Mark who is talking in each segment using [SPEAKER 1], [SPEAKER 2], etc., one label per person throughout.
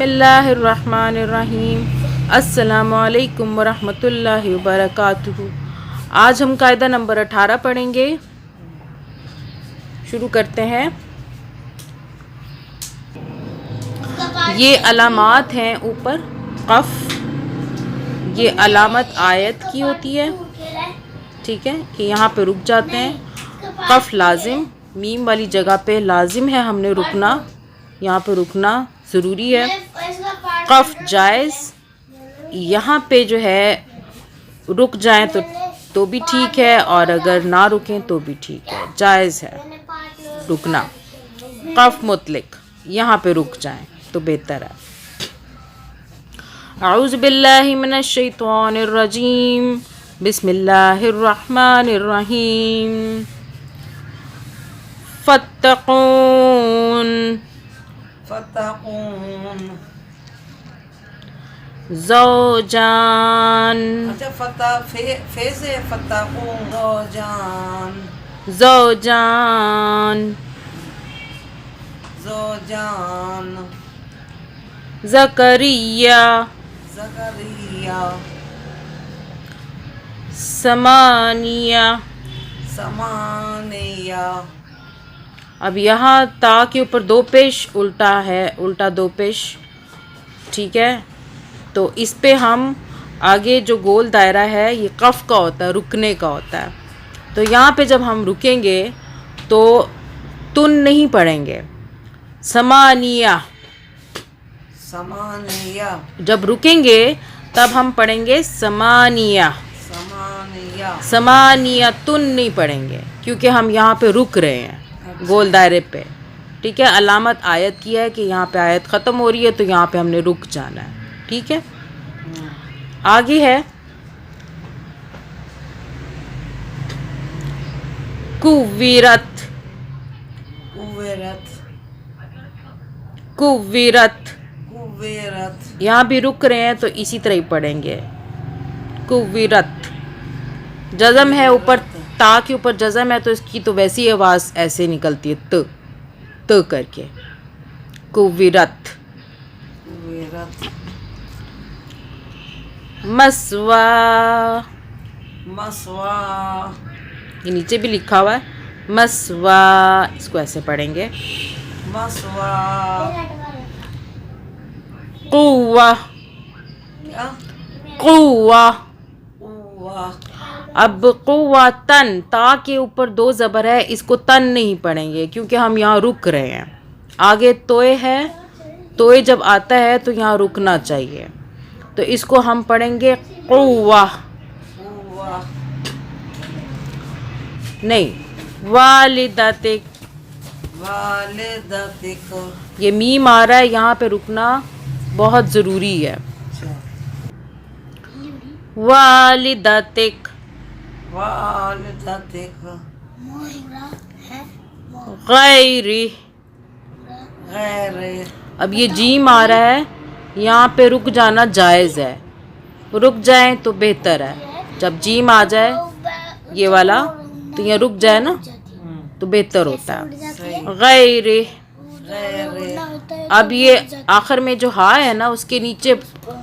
[SPEAKER 1] बिस्मिल्लाहिर्रहमानिर्रहीम। अस्सलामुअलैकुम वरहमतुल्लाहि वबरकातुहू। आज हम कायदा नंबर 18 पढ़ेंगे। शुरू करते हैं। ये अलामात हैं ऊपर क़फ़, ये अलामत आयत की होती है, ठीक है, कि यहाँ पे रुक जाते हैं। क़फ़ लाजिम, मीम वाली जगह पे लाजिम है हमने रुकना, यहाँ पे रुकना ज़रूरी है। क़फ़ जायज़, यहाँ पे जो है रुक जाएं तो भी ठीक है, और अगर ना रुकें तो भी ठीक है, जायज़ है रुकना। क़फ़ मुतलक, यहाँ पे रुक जाएं तो बेहतर है। अऊज़ु बिल्लाहि मिनश शैतानिर रजीम, बिस्मिल्लाहिर्रहमानिर्रहीम। फत्तक़ून ज़ौजान,
[SPEAKER 2] अच्छा फे से फत्तक़ून
[SPEAKER 1] ज़ौजान ज़करिया समानिया। अब यहाँ ता के ऊपर दो पेश उल्टा है, उल्टा दो पेश, ठीक है। तो इस पे हम आगे जो गोल दायरा है ये क़फ़ का होता है, रुकने का होता है। तो यहाँ पे जब हम रुकेंगे तो तुन नहीं पढ़ेंगे, समानिया। जब रुकेंगे तब हम पढ़ेंगे समानिया, समानिया तुन नहीं पढ़ेंगे, क्योंकि हम यहाँ पे रुक रहे हैं गोल दायरे पे, ठीक है। अलामत आयत की है कि यहाँ पे आयत ख़त्म हो रही है, तो यहाँ पे हमने रुक जाना है, ठीक है। आगे है कुव्विरत, कुव्विरत, यहाँ भी रुक रहे हैं तो इसी तरह ही पढ़ेंगे, कुव्विरत। जज़म है ऊपर, ता के ऊपर जज़म है तो इसकी तो वैसी आवाज़ ऐसे निकलती है, त करके, कुव्विरत। मस्वा, ये नीचे भी लिखा हुआ है मस्वा, इसको ऐसे पढ़ेंगे कुव्वा, कुव्वा। अब कुव्वा तन, ता के ऊपर दो ज़बर है, इसको तन नहीं पढ़ेंगे क्योंकि हम यहाँ रुक रहे हैं। आगे तोय है, तोय जब आता है तो यहाँ रुकना चाहिए, तो इसको हम पढ़ेंगे कुव्वा, नहीं वालिदतिक। ये मीम आ रहा है, यहाँ पे रुकना बहुत ज़रूरी है। वालिदतिक, गैरी। अब ये जीम आ रहा है, यहाँ पे रुक जाना जायज़ है, रुक जाएं तो बेहतर है। जब जीम आ जाए ये वाला तो यहाँ रुक जाए ना तो बेहतर होता है। गैरी। अब ये आखिर में जो हा है ना, उसके नीचे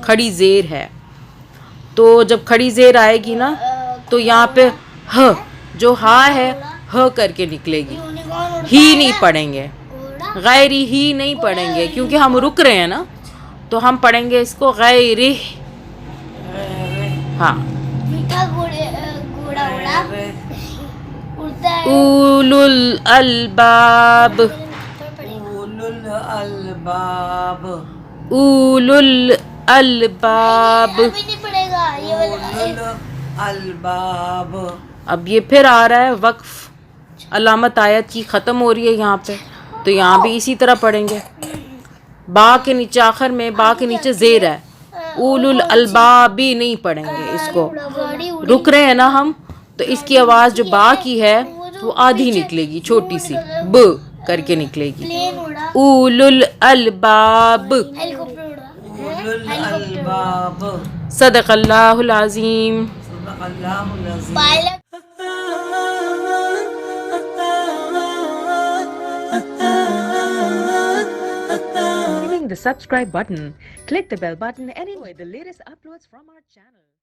[SPEAKER 1] खड़ी ज़ेर है, तो जब खड़ी ज़ेर आएगी ना तो यहाँ पे ह, जो हा है ह करके निकलेगी, ही नहीं पढ़ेंगे, गैरी ही नहीं पढ़ेंगे क्योंकि हम रुक रहे हैं ना, तो हम पढ़ेंगे इसको गैरी। हाँ, उलुल अलबाब, उलुल अलबाब। अब ये फिर आ रहा है वक्फ, अलामत आयत की ख़त्म हो रही है यहाँ पे, तो यहाँ भी इसी तरह पढ़ेंगे। बा के नीचे, आखिर में बा के नीचे ज़ेर है, उलुल अलबाबी नहीं पढ़ेंगे इसको, रुक रहे हैं ना हम, तो इसकी आवाज़ जो बा की है वो आधी निकलेगी, छोटी सी ब करके निकलेगी। उलुल अलबाब। सदक़ल्लाहुल अज़ीम।
[SPEAKER 3] clicking the subscribe button. Click the bell button and enjoy the latest uploads from our channel.